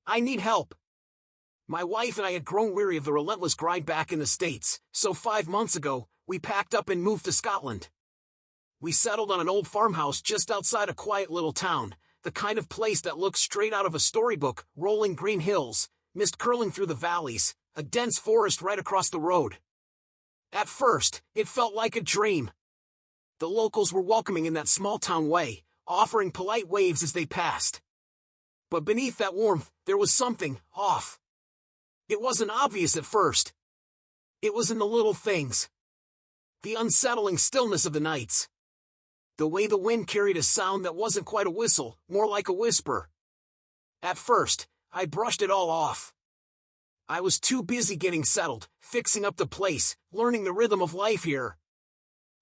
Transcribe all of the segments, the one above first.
I need help. My wife and I had grown weary of the relentless grind back in the States, so 5 months ago, we packed up and moved to Scotland. We settled on an old farmhouse just outside a quiet little town, the kind of place that looks straight out of a storybook, rolling green hills, mist curling through the valleys, a dense forest right across the road. At first, it felt like a dream. The locals were welcoming in that small-town way, offering polite waves as they passed. But beneath that warmth, there was something off. It wasn't obvious at first. It was in the little things. The unsettling stillness of the nights. The way the wind carried a sound that wasn't quite a whistle, more like a whisper. At first, I brushed it all off. I was too busy getting settled, fixing up the place, learning the rhythm of life here.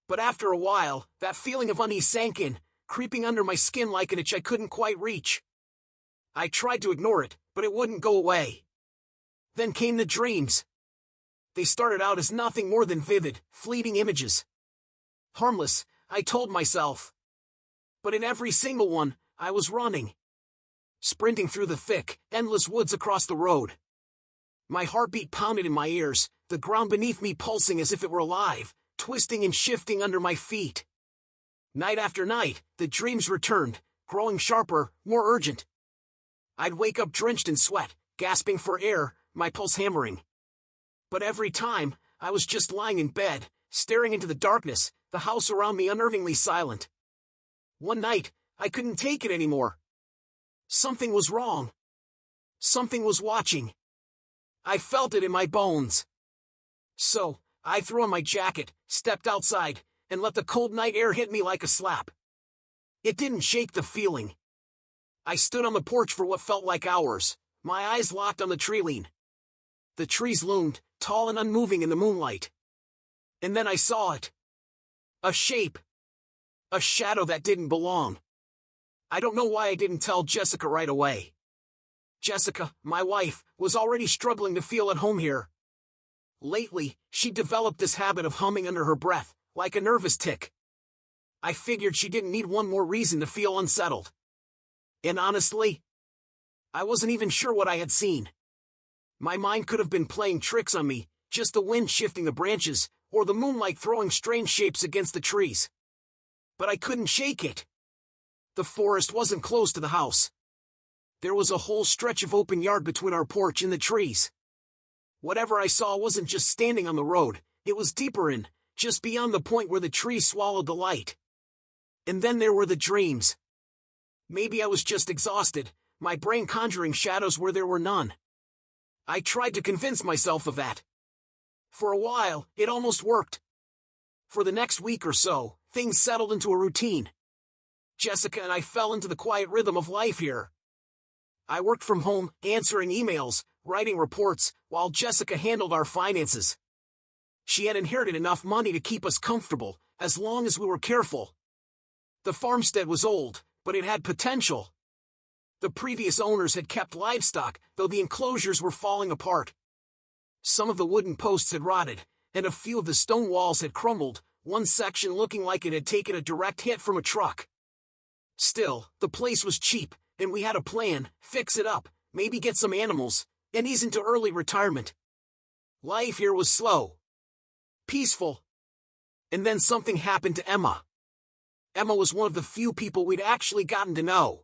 But after a while, that feeling of unease sank in, creeping under my skin like an itch I couldn't quite reach. I tried to ignore it, but it wouldn't go away. Then came the dreams. They started out as nothing more than vivid, fleeting images. Harmless, I told myself. But in every single one, I was running. Sprinting through the thick, endless woods across the road. My heartbeat pounded in my ears, the ground beneath me pulsing as if it were alive, twisting and shifting under my feet. Night after night, the dreams returned, growing sharper, more urgent. I'd wake up drenched in sweat, gasping for air, my pulse hammering. But every time, I was just lying in bed, staring into the darkness, the house around me unnervingly silent. One night, I couldn't take it anymore. Something was wrong. Something was watching. I felt it in my bones. So, I threw on my jacket, stepped outside, and let the cold night air hit me like a slap. It didn't shake the feeling. I stood on the porch for what felt like hours, my eyes locked on the tree line. The trees loomed, tall and unmoving in the moonlight. And then I saw it. A shape. A shadow that didn't belong. I don't know why I didn't tell Jessica right away. Jessica, my wife, was already struggling to feel at home here. Lately, she developed this habit of humming under her breath, like a nervous tic. I figured she didn't need one more reason to feel unsettled. And honestly, I wasn't even sure what I had seen. My mind could have been playing tricks on me, just the wind shifting the branches, or the moonlight throwing strange shapes against the trees. But I couldn't shake it. The forest wasn't close to the house. There was a whole stretch of open yard between our porch and the trees. Whatever I saw wasn't just standing on the road, it was deeper in, just beyond the point where the trees swallowed the light. And then there were the dreams. Maybe I was just exhausted, my brain conjuring shadows where there were none. I tried to convince myself of that. For a while, it almost worked. For the next week or so, things settled into a routine. Jessica and I fell into the quiet rhythm of life here. I worked from home, answering emails, writing reports, while Jessica handled our finances. She had inherited enough money to keep us comfortable, as long as we were careful. The farmstead was old, but it had potential. The previous owners had kept livestock, though the enclosures were falling apart. Some of the wooden posts had rotted, and a few of the stone walls had crumbled, one section looking like it had taken a direct hit from a truck. Still, the place was cheap, and we had a plan: fix it up, maybe get some animals, and ease into early retirement. Life here was slow. Peaceful. And then something happened to Emma. Emma was one of the few people we'd actually gotten to know.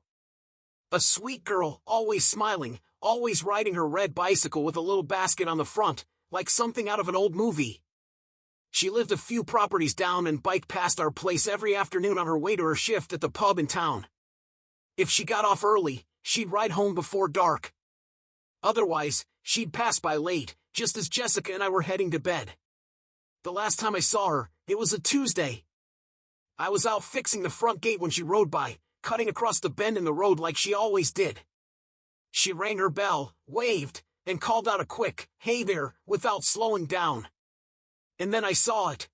A sweet girl, always smiling, always riding her red bicycle with a little basket on the front, like something out of an old movie. She lived a few properties down and biked past our place every afternoon on her way to her shift at the pub in town. If she got off early, she'd ride home before dark. Otherwise, she'd pass by late, just as Jessica and I were heading to bed. The last time I saw her, it was a Tuesday. I was out fixing the front gate when she rode by, cutting across the bend in the road like she always did. She rang her bell, waved, and called out a quick, "Hey there," without slowing down. And then I saw it.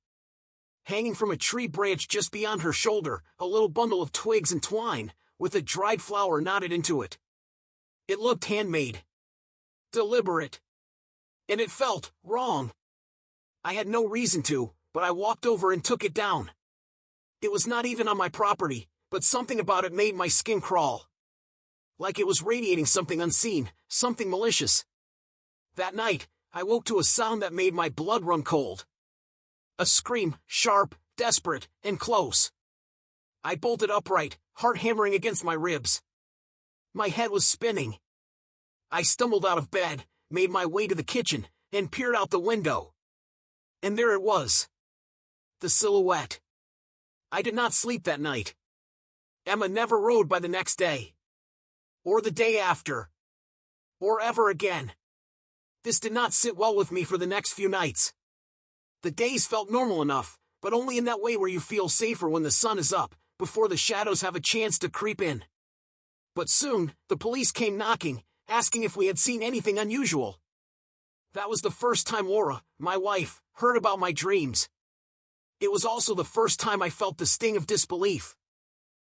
Hanging from a tree branch just beyond her shoulder, a little bundle of twigs and twine, with a dried flower knotted into it. It looked handmade. Deliberate. And it felt wrong. I had no reason to, but I walked over and took it down. It was not even on my property, but something about it made my skin crawl. like it was radiating something unseen, something malicious. That night, I woke to a sound that made my blood run cold. A scream, sharp, desperate, and close. I bolted upright, heart hammering against my ribs. My head was spinning. I stumbled out of bed, made my way to the kitchen, and peered out the window. And there it was. The silhouette. I did not sleep that night. Emma never rode by the next day. Or the day after. Or ever again. This did not sit well with me for the next few nights. The days felt normal enough, but only in that way where you feel safer when the sun is up, before the shadows have a chance to creep in. But soon, the police came knocking, asking if we had seen anything unusual. That was the first time Laura, my wife, heard about my dreams. It was also the first time I felt the sting of disbelief.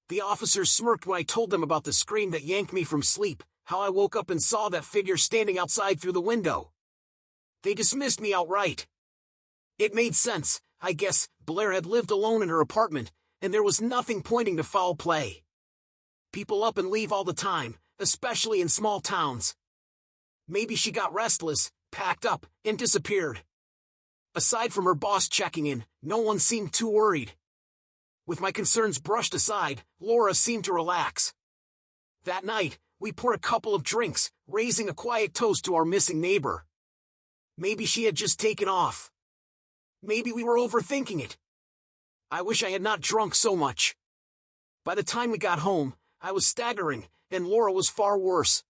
The officers smirked when I told them about the scream that yanked me from sleep, how I woke up and saw that figure standing outside through the window. They dismissed me outright. It made sense, I guess. Blair had lived alone in her apartment, and there was nothing pointing to foul play. People up and leave all the time, especially in small towns. Maybe she got restless, packed up, and disappeared. Aside from her boss checking in, no one seemed too worried. With my concerns brushed aside, Laura seemed to relax. That night, we poured a couple of drinks, raising a quiet toast to our missing neighbor. Maybe she had just taken off. Maybe we were overthinking it. I wish I had not drunk so much. By the time we got home, I was staggering, and Laura was far worse.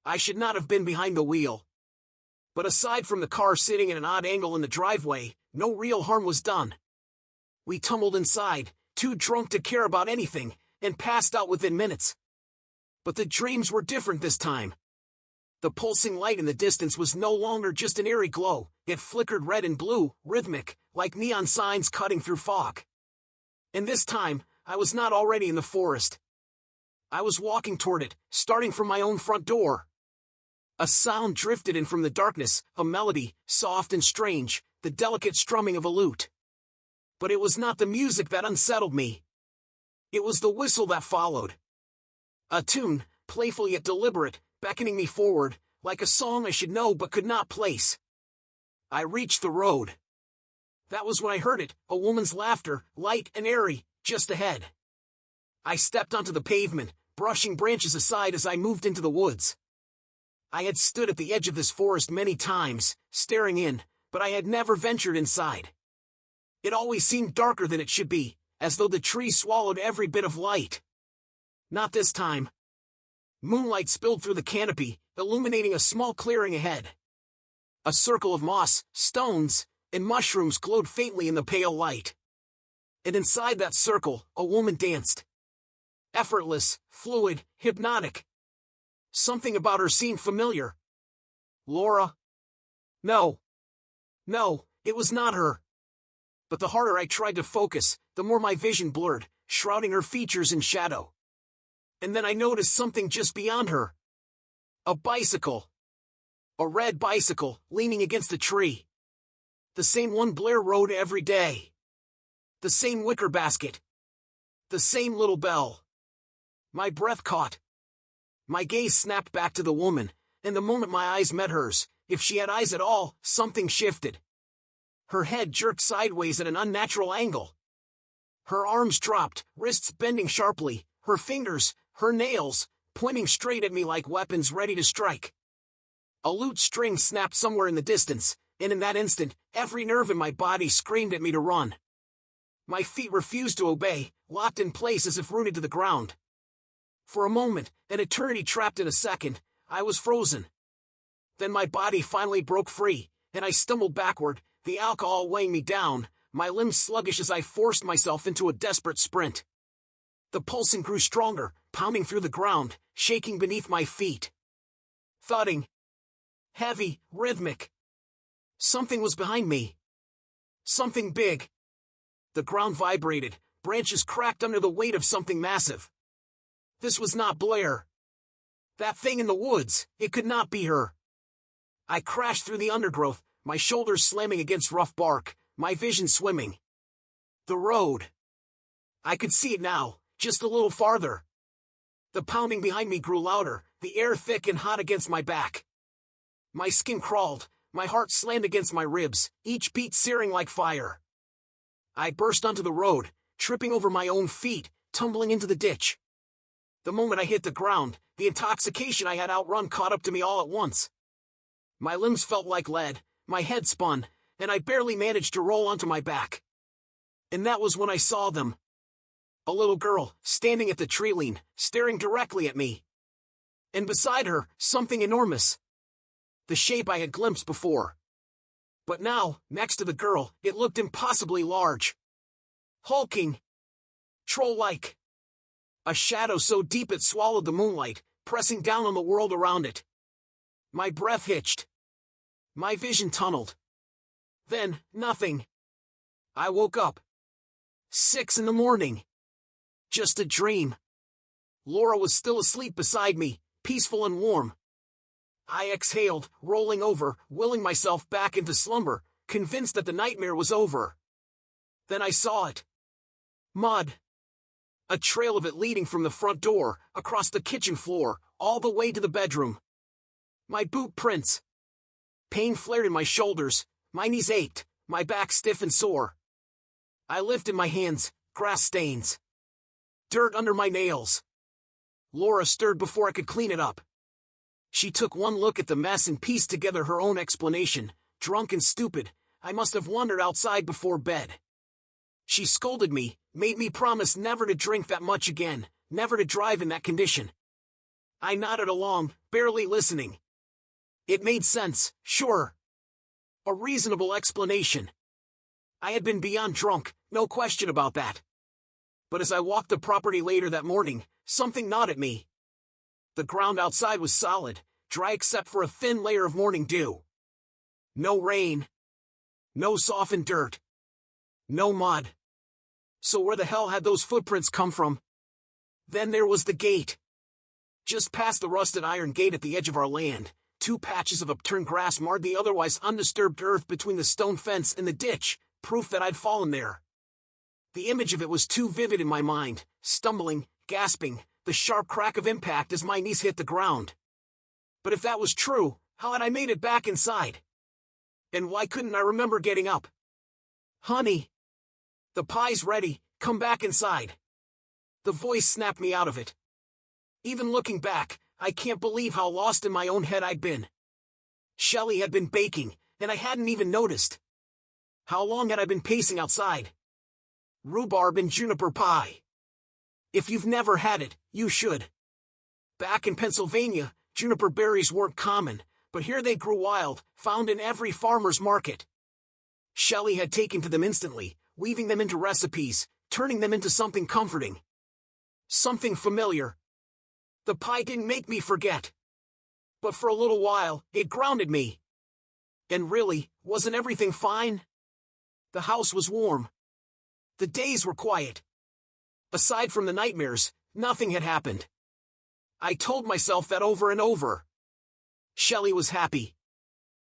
I should not have been behind the wheel. But aside from the car sitting at an odd angle in the driveway, no real harm was done. We tumbled inside, too drunk to care about anything, and passed out within minutes. But the dreams were different this time. The pulsing light in the distance was no longer just an eerie glow, it flickered red and blue, rhythmic, like neon signs cutting through fog. And this time, I was not already in the forest. I was walking toward it, starting from my own front door. A sound drifted in from the darkness, a melody, soft and strange, the delicate strumming of a lute. But it was not the music that unsettled me. It was the whistle that followed. A tune, playful yet deliberate, beckoning me forward, like a song I should know but could not place. I reached the road. That was when I heard it, a woman's laughter, light and airy, just ahead. I stepped onto the pavement, brushing branches aside as I moved into the woods. I had stood at the edge of this forest many times, staring in, but I had never ventured inside. It always seemed darker than it should be, as though the trees swallowed every bit of light. Not this time. Moonlight spilled through the canopy, illuminating a small clearing ahead. A circle of moss, stones, and mushrooms glowed faintly in the pale light. And inside that circle, a woman danced. Effortless, fluid, hypnotic. Something about her seemed familiar. Laura? No. No, it was not her. But the harder I tried to focus, the more my vision blurred, shrouding her features in shadow. And then I noticed something just beyond her. A bicycle. A red bicycle, leaning against a tree. The same one Blair rode every day. The same wicker basket. The same little bell. My breath caught. My gaze snapped back to the woman, and the moment my eyes met hers, if she had eyes at all, something shifted. Her head jerked sideways at an unnatural angle. Her arms dropped, wrists bending sharply, her fingers, her nails, pointing straight at me like weapons ready to strike. A lute string snapped somewhere in the distance, and in that instant, every nerve in my body screamed at me to run. My feet refused to obey, locked in place as if rooted to the ground. For a moment, an eternity trapped in a second, I was frozen. Then my body finally broke free, and I stumbled backward, the alcohol weighing me down, my limbs sluggish as I forced myself into a desperate sprint. The pulsing grew stronger, pounding through the ground, shaking beneath my feet. Thudding. Heavy, rhythmic. Something was behind me. Something big. The ground vibrated, branches cracked under the weight of something massive. This was not Blair. That thing in the woods, it could not be her. I crashed through the undergrowth, my shoulders slamming against rough bark, my vision swimming. The road. I could see it now, just a little farther. The pounding behind me grew louder, the air thick and hot against my back. My skin crawled, my heart slammed against my ribs, each beat searing like fire. I burst onto the road, tripping over my own feet, tumbling into the ditch. The moment I hit the ground, the intoxication I had outrun caught up to me all at once. My limbs felt like lead, my head spun, and I barely managed to roll onto my back. And that was when I saw them. A little girl, standing at the tree line, staring directly at me. And beside her, something enormous. The shape I had glimpsed before. But now, next to the girl, it looked impossibly large. Hulking. Troll-like. A shadow so deep it swallowed the moonlight, pressing down on the world around it. My breath hitched. My vision tunneled. Then, nothing. I woke up. 6 in the morning. Just a dream. Laura was still asleep beside me, peaceful and warm. I exhaled, rolling over, willing myself back into slumber, convinced that the nightmare was over. Then I saw it. Mud. A trail of it leading from the front door, across the kitchen floor, all the way to the bedroom. My boot prints. Pain flared in my shoulders, my knees ached, my back stiff and sore. I lifted my hands, grass stains. Dirt under my nails. Laura stirred before I could clean it up. She took one look at the mess and pieced together her own explanation. Drunk and stupid, I must have wandered outside before bed. She scolded me, made me promise never to drink that much again, never to drive in that condition. I nodded along, barely listening. It made sense, sure. A reasonable explanation. I had been beyond drunk, no question about that. But as I walked the property later that morning, something gnawed at me. The ground outside was solid, dry except for a thin layer of morning dew. No rain. No softened dirt. No mud. So where the hell had those footprints come from? Then there was the gate. Just past the rusted iron gate at the edge of our land, 2 patches of upturned grass marred the otherwise undisturbed earth between the stone fence and the ditch, proof that I'd fallen there. The image of it was too vivid in my mind, stumbling, gasping, the sharp crack of impact as my knees hit the ground. But if that was true, how had I made it back inside? And why couldn't I remember getting up? Honey! The pie's ready, come back inside. The voice snapped me out of it. Even looking back, I can't believe how lost in my own head I'd been. Shelley had been baking, and I hadn't even noticed. How long had I been pacing outside? Rhubarb and juniper pie. If you've never had it, you should. Back in Pennsylvania, juniper berries weren't common, but here they grew wild, found in every farmer's market. Shelley had taken to them instantly, weaving them into recipes, turning them into something comforting. Something familiar. The pie didn't make me forget. But for a little while, it grounded me. And really, wasn't everything fine? The house was warm. The days were quiet. Aside from the nightmares, nothing had happened. I told myself that over and over. Shelley was happy.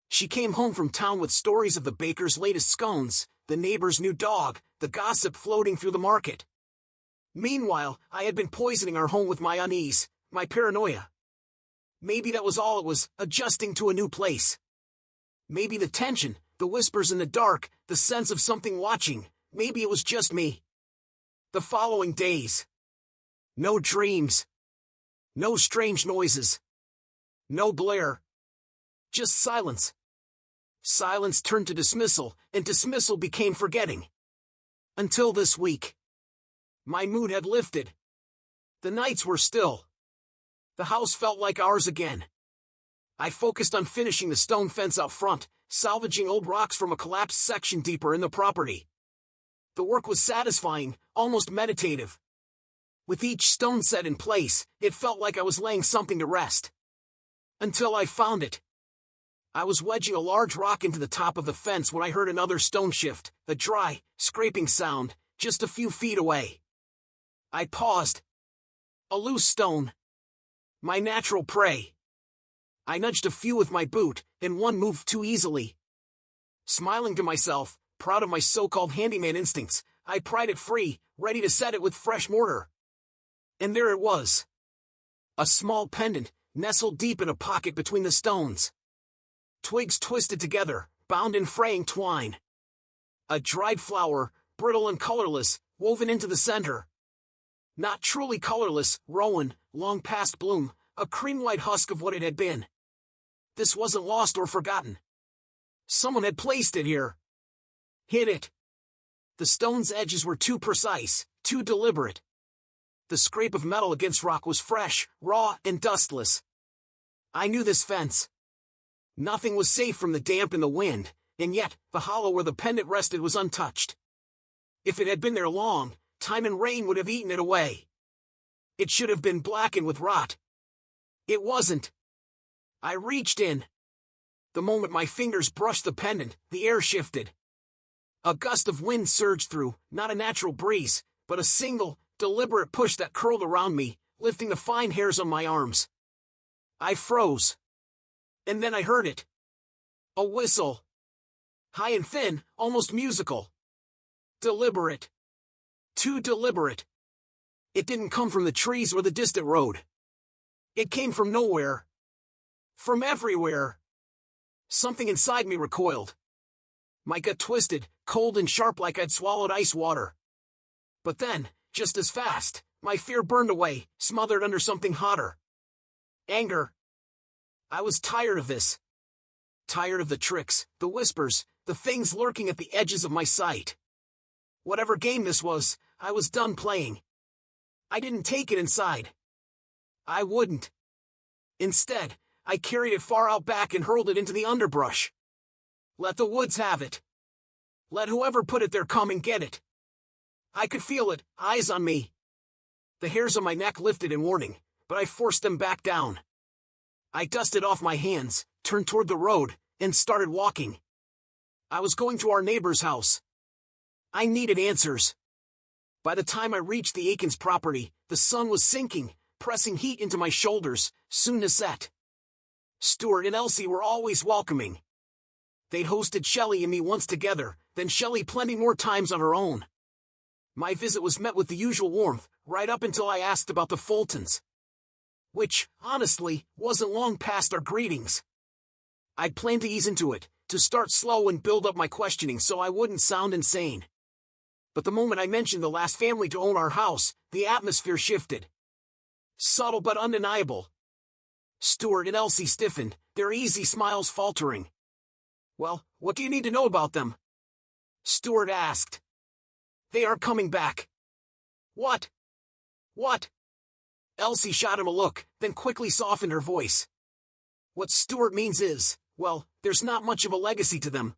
She came home from town with stories of the baker's latest scones, the neighbor's new dog, the gossip floating through the market. Meanwhile, I had been poisoning our home with my unease, my paranoia. Maybe that was all it was, adjusting to a new place. Maybe the tension, the whispers in the dark, the sense of something watching, maybe it was just me. The following days. No dreams. No strange noises. No glare. Just silence. Silence turned to dismissal, and dismissal became forgetting. Until this week. My mood had lifted. The nights were still. The house felt like ours again. I focused on finishing the stone fence out front, salvaging old rocks from a collapsed section deeper in the property. The work was satisfying, almost meditative. With each stone set in place, it felt like I was laying something to rest. Until I found it. I was wedging a large rock into the top of the fence when I heard another stone shift, a dry, scraping sound, just a few feet away. I paused. A loose stone. My natural prey. I nudged a few with my boot, and one moved too easily. Smiling to myself, proud of my so-called handyman instincts, I pried it free, ready to set it with fresh mortar. And there it was. A small pendant, nestled deep in a pocket between the stones. Twigs twisted together, bound in fraying twine. A dried flower, brittle and colorless, woven into the center. Not truly colorless, rowan, long past bloom, a cream-white husk of what it had been. This wasn't lost or forgotten. Someone had placed it here. Hid it. The stone's edges were too precise, too deliberate. The scrape of metal against rock was fresh, raw, and dustless. I knew this fence. Nothing was safe from the damp and the wind, and yet, the hollow where the pendant rested was untouched. If it had been there long, time and rain would have eaten it away. It should have been blackened with rot. It wasn't. I reached in. The moment my fingers brushed the pendant, the air shifted. A gust of wind surged through, not a natural breeze, but a single, deliberate push that curled around me, lifting the fine hairs on my arms. I froze. And then I heard it. A whistle. High and thin, almost musical. Deliberate. Too deliberate. It didn't come from the trees or the distant road. It came from nowhere. From everywhere. Something inside me recoiled. My gut twisted, cold and sharp like I'd swallowed ice water. But then, just as fast, my fear burned away, smothered under something hotter. Anger. I was tired of this. Tired of the tricks, the whispers, the things lurking at the edges of my sight. Whatever game this was, I was done playing. I didn't take it inside. I wouldn't. Instead, I carried it far out back and hurled it into the underbrush. Let the woods have it. Let whoever put it there come and get it. I could feel it, eyes on me. The hairs on my neck lifted in warning, but I forced them back down. I dusted off my hands, turned toward the road, and started walking. I was going to our neighbor's house. I needed answers. By the time I reached the Aikens property, the sun was sinking, pressing heat into my shoulders, soon to set. Stuart and Elsie were always welcoming. They'd hosted Shelley and me once together, then Shelley plenty more times on her own. My visit was met with the usual warmth, right up until I asked about the Fultons. Which, honestly, wasn't long past our greetings. I'd planned to ease into it, to start slow and build up my questioning so I wouldn't sound insane. But the moment I mentioned the last family to own our house, the atmosphere shifted. Subtle but undeniable. Stuart and Elsie stiffened, their easy smiles faltering. Well, what do you need to know about them? Stuart asked. They aren't coming back. What? What? Elsie shot him a look, then quickly softened her voice. What Stuart means is, well, there's not much of a legacy to them.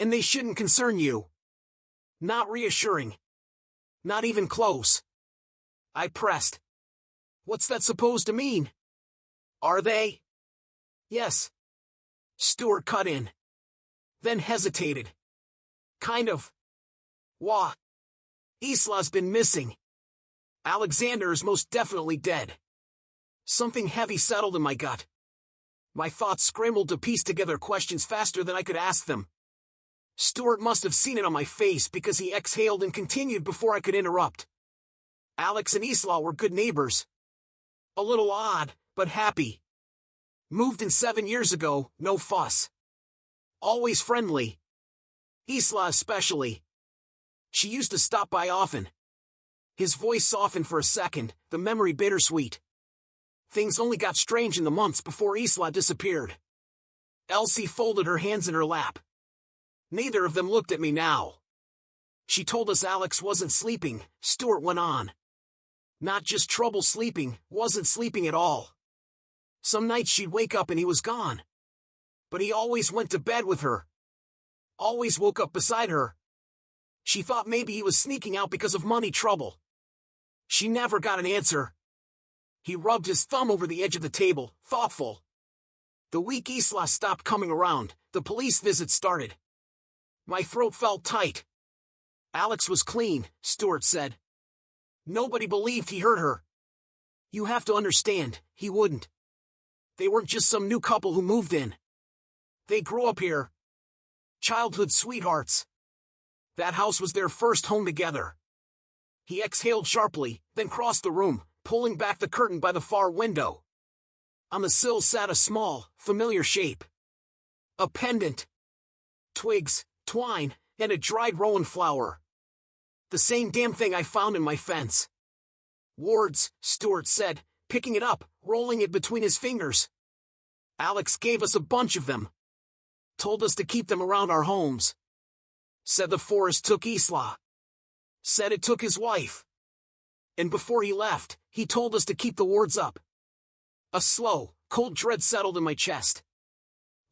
And they shouldn't concern you. Not reassuring. Not even close. I pressed. What's that supposed to mean? Are they? Yes. Stuart cut in. Then hesitated. Kind of. Wah. Isla's been missing. Alexander is most definitely dead. Something heavy settled in my gut. My thoughts scrambled to piece together questions faster than I could ask them. Stuart must have seen it on my face because he exhaled and continued before I could interrupt. Alex and Isla were good neighbors. A little odd, but happy. Moved in 7 years ago, no fuss. Always friendly. Isla especially. She used to stop by often. His voice softened for a second, the memory bittersweet. Things only got strange in the months before Isla disappeared. Elsie folded her hands in her lap. Neither of them looked at me now. She told us Alex wasn't sleeping, Stuart went on. Not just trouble sleeping, wasn't sleeping at all. Some nights she'd wake up and he was gone. But he always went to bed with her. Always woke up beside her. She thought maybe he was sneaking out because of money trouble. She never got an answer. He rubbed his thumb over the edge of the table, thoughtful. The week Isla stopped coming around, the police visit started. My throat felt tight. Alex was clean, Stuart said. Nobody believed he hurt her. You have to understand, he wouldn't. They weren't just some new couple who moved in. They grew up here. Childhood sweethearts. That house was their first home together. He exhaled sharply, then crossed the room, pulling back the curtain by the far window. On the sill sat a small, familiar shape. A pendant. Twigs, twine, and a dried rowan flower. The same damn thing I found in my fence. Wards, Stuart said, picking it up, rolling it between his fingers. Alex gave us a bunch of them. Told us to keep them around our homes. Said the forest took Isla. Said it took his wife. And before he left, he told us to keep the wards up. A slow, cold dread settled in my chest.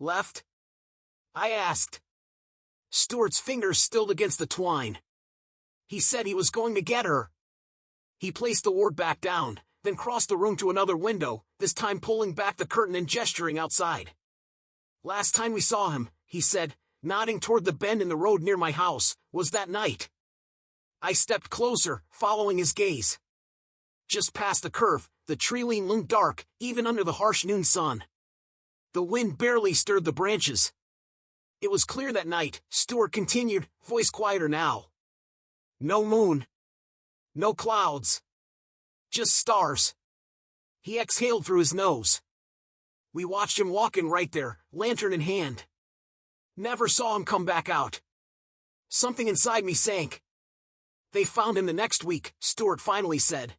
Left? I asked. Stuart's fingers stilled against the twine. He said he was going to get her. He placed the ward back down, then crossed the room to another window, this time pulling back the curtain and gesturing outside. Last time we saw him, he said, nodding toward the bend in the road near my house, was that night. I stepped closer, following his gaze. Just past the curve, the tree line loomed dark, even under the harsh noon sun. The wind barely stirred the branches. It was clear that night, Stuart continued, voice quieter now. No moon. No clouds. Just stars. He exhaled through his nose. We watched him walking right there, lantern in hand. Never saw him come back out. Something inside me sank. They found him the next week, Stuart finally said.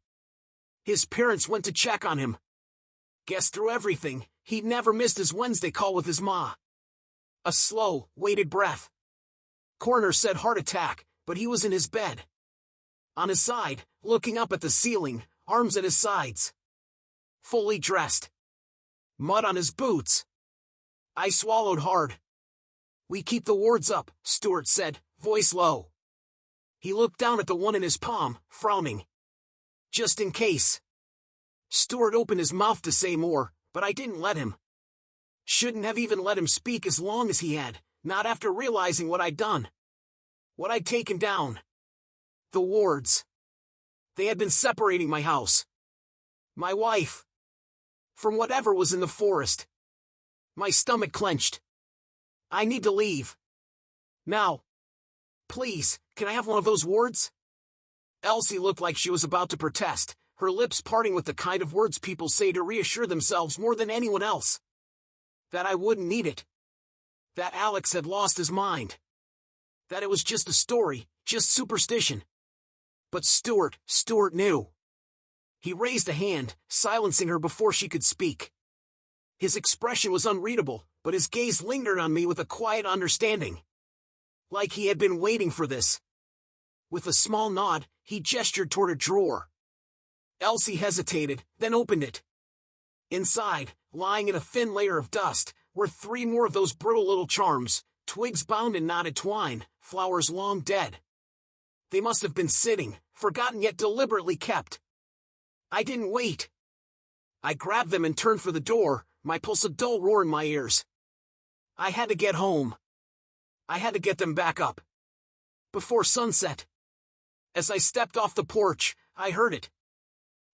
His parents went to check on him. Guess through everything, he'd never missed his Wednesday call with his ma. A slow, weighted breath. Coroner said heart attack, but he was in his bed. On his side, looking up at the ceiling, arms at his sides. Fully dressed. Mud on his boots. I swallowed hard. We keep the wards up, Stuart said, voice low. He looked down at the one in his palm, frowning. Just in case. Stuart opened his mouth to say more, but I didn't let him. Shouldn't have even let him speak as long as he had, not after realizing what I'd done. What I'd taken down. The wards. They had been separating my house. My wife. From whatever was in the forest. My stomach clenched. I need to leave. Now. Please, can I have one of those wards? Elsie looked like she was about to protest, her lips parting with the kind of words people say to reassure themselves more than anyone else. That I wouldn't need it. That Alex had lost his mind. That it was just a story, just superstition. But Stuart knew. He raised a hand, silencing her before she could speak. His expression was unreadable, but his gaze lingered on me with a quiet understanding. Like he had been waiting for this. With a small nod, he gestured toward a drawer. Elsie hesitated, then opened it. Inside, lying in a thin layer of dust, were 3 more of those brittle little charms, twigs bound in knotted twine, flowers long dead. They must have been sitting, forgotten yet deliberately kept. I didn't wait. I grabbed them and turned for the door, my pulse a dull roar in my ears. I had to get home. I had to get them back up. Before sunset. As I stepped off the porch, I heard it.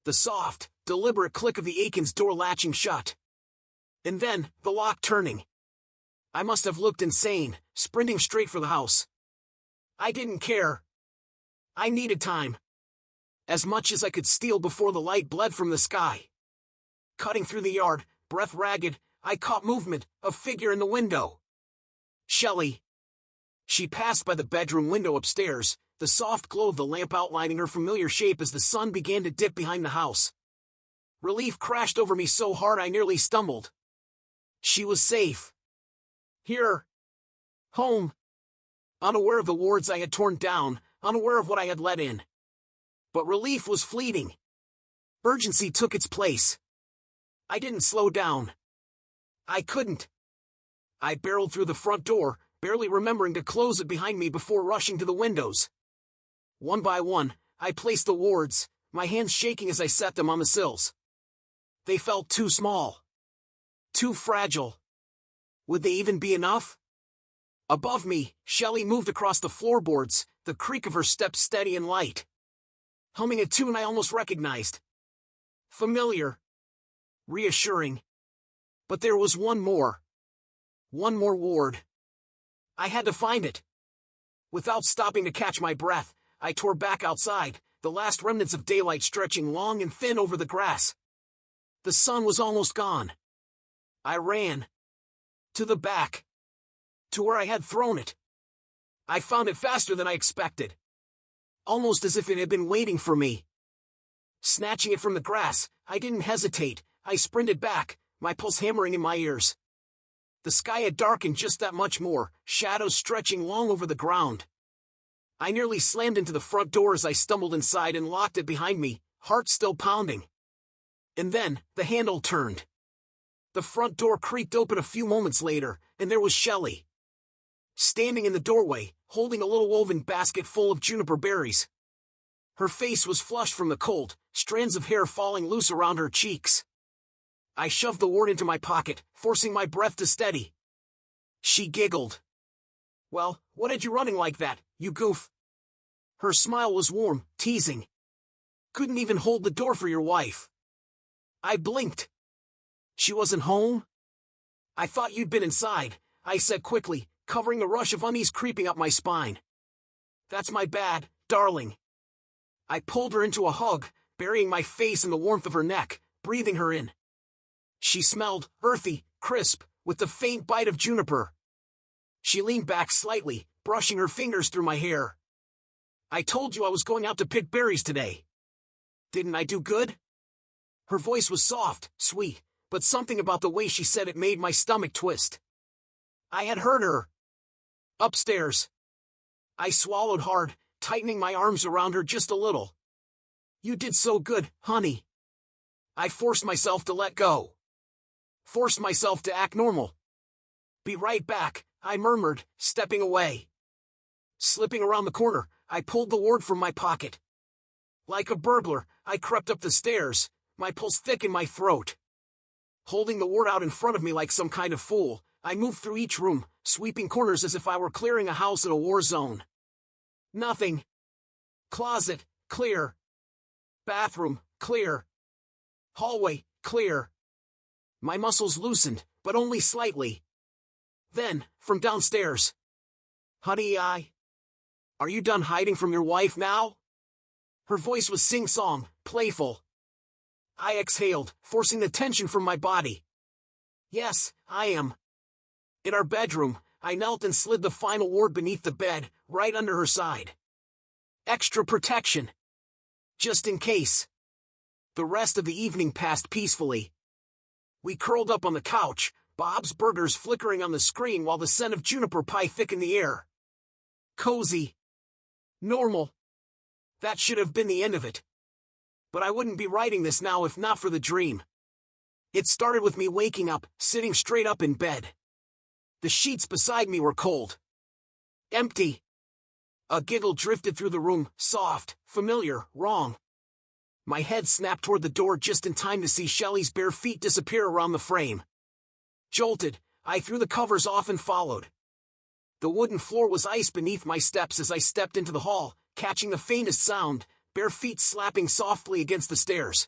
The soft, deliberate click of the Aikens door latching shut. And then, the lock turning. I must have looked insane, sprinting straight for the house. I didn't care. I needed time. As much as I could steal before the light bled from the sky. Cutting through the yard, breath ragged, I caught movement, a figure in the window. Shelley. She passed by the bedroom window upstairs, the soft glow of the lamp outlining her familiar shape as the sun began to dip behind the house. Relief crashed over me so hard I nearly stumbled. She was safe. Here. Home. Unaware of the wards I had torn down, unaware of what I had let in. But relief was fleeting. Urgency took its place. I didn't slow down. I couldn't. I barreled through the front door, barely remembering to close it behind me before rushing to the windows. One by one, I placed the wards, my hands shaking as I set them on the sills. They felt too small. Too fragile. Would they even be enough? Above me, Shelley moved across the floorboards, the creak of her steps steady and light. Humming a tune I almost recognized. Familiar. Reassuring. But there was one more. One more ward. I had to find it. Without stopping to catch my breath, I tore back outside, the last remnants of daylight stretching long and thin over the grass. The sun was almost gone. I ran. To the back. To where I had thrown it. I found it faster than I expected. Almost as if it had been waiting for me. Snatching it from the grass, I didn't hesitate. I sprinted back, my pulse hammering in my ears. The sky had darkened just that much more, shadows stretching long over the ground. I nearly slammed into the front door as I stumbled inside and locked it behind me, heart still pounding. And then, the handle turned. The front door creaked open a few moments later, and there was Shelley. Standing in the doorway, holding a little woven basket full of juniper berries. Her face was flushed from the cold, strands of hair falling loose around her cheeks. I shoved the wart into my pocket, forcing my breath to steady. She giggled. "Well, what had you running like that, you goof?" Her smile was warm, teasing. "Couldn't even hold the door for your wife." I blinked. "She wasn't home?" "I thought you'd been inside," I said quickly, covering a rush of unease creeping up my spine. "That's my bad, darling." I pulled her into a hug, burying my face in the warmth of her neck, breathing her in. She smelled earthy, crisp, with the faint bite of juniper. She leaned back slightly, brushing her fingers through my hair. "I told you I was going out to pick berries today. Didn't I do good?" Her voice was soft, sweet, but something about the way she said it made my stomach twist. I had heard her. Upstairs. I swallowed hard, tightening my arms around her just a little. "You did so good, honey." I forced myself to let go. Forced myself to act normal. "Be right back," I murmured, stepping away. Slipping around the corner, I pulled the wart from my pocket. Like a burglar, I crept up the stairs, my pulse thick in my throat. Holding the wart out in front of me like some kind of fool, I moved through each room, sweeping corners as if I were clearing a house in a war zone. Nothing. Closet, clear. Bathroom, clear. Hallway, clear. My muscles loosened, but only slightly. Then, from downstairs. "Honey, are you done hiding from your wife now?" Her voice was sing-song, playful. I exhaled, forcing the tension from my body. "Yes, I am." In our bedroom, I knelt and slid the final wart beneath the bed, right under her side. Extra protection. Just in case. The rest of the evening passed peacefully. We curled up on the couch, Bob's Burgers flickering on the screen while the scent of juniper pie thickened the air. Cozy. Normal. That should have been the end of it. But I wouldn't be writing this now if not for the dream. It started with me waking up, sitting straight up in bed. The sheets beside me were cold. Empty. A giggle drifted through the room, soft, familiar, wrong. My head snapped toward the door just in time to see Shelley's bare feet disappear around the frame. Jolted, I threw the covers off and followed. The wooden floor was ice beneath my steps as I stepped into the hall, catching the faintest sound, bare feet slapping softly against the stairs.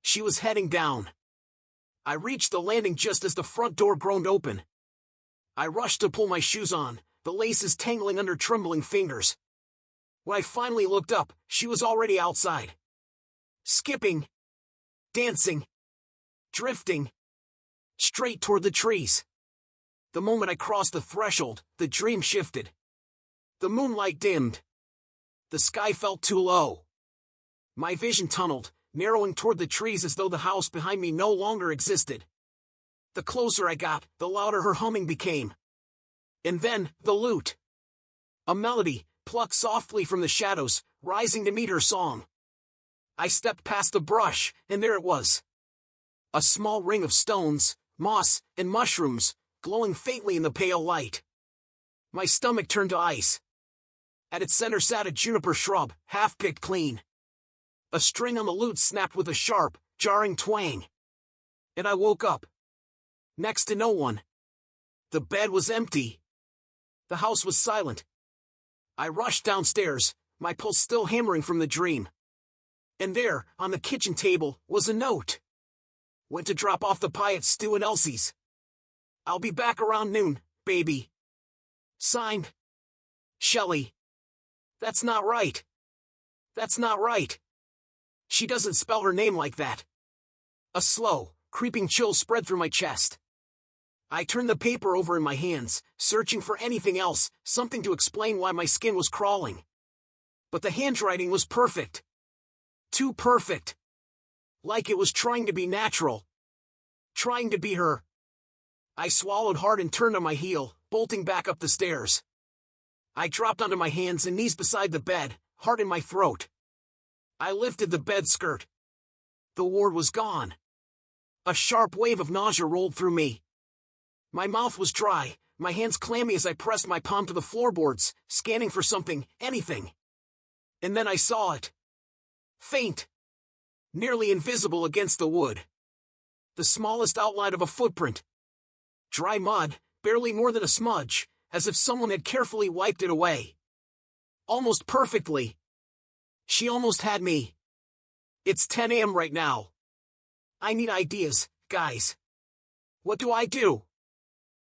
She was heading down. I reached the landing just as the front door groaned open. I rushed to pull my shoes on, the laces tangling under trembling fingers. When I finally looked up, she was already outside. Skipping. Dancing. Drifting. Straight toward the trees. The moment I crossed the threshold, the dream shifted. The moonlight dimmed. The sky felt too low. My vision tunneled, narrowing toward the trees as though the house behind me no longer existed. The closer I got, the louder her humming became. And then, the lute. A melody, plucked softly from the shadows, rising to meet her song. I stepped past the brush, and there it was. A small ring of stones, moss, and mushrooms, glowing faintly in the pale light. My stomach turned to ice. At its center sat a juniper shrub, half-picked clean. A string on the lute snapped with a sharp, jarring twang. And I woke up. Next to no one. The bed was empty. The house was silent. I rushed downstairs, my pulse still hammering from the dream. And there, on the kitchen table, was a note. Went to drop off the pie at Stu and Elsie's. I'll be back around noon, baby. Signed. Shelley. That's not right. That's not right. She doesn't spell her name like that. A slow, creeping chill spread through my chest. I turned the paper over in my hands, searching for anything else, something to explain why my skin was crawling. But the handwriting was perfect. Too perfect. Like it was trying to be natural. Trying to be her. I swallowed hard and turned on my heel, bolting back up the stairs. I dropped onto my hands and knees beside the bed, heart in my throat. I lifted the bed skirt. The ward was gone. A sharp wave of nausea rolled through me. My mouth was dry, my hands clammy as I pressed my palm to the floorboards, scanning for something, anything. And then I saw it. Faint. Nearly invisible against the wood. The smallest outline of a footprint. Dry mud, barely more than a smudge, as if someone had carefully wiped it away. Almost perfectly. She almost had me. It's 10 a.m. right now. I need ideas, guys. What do I do?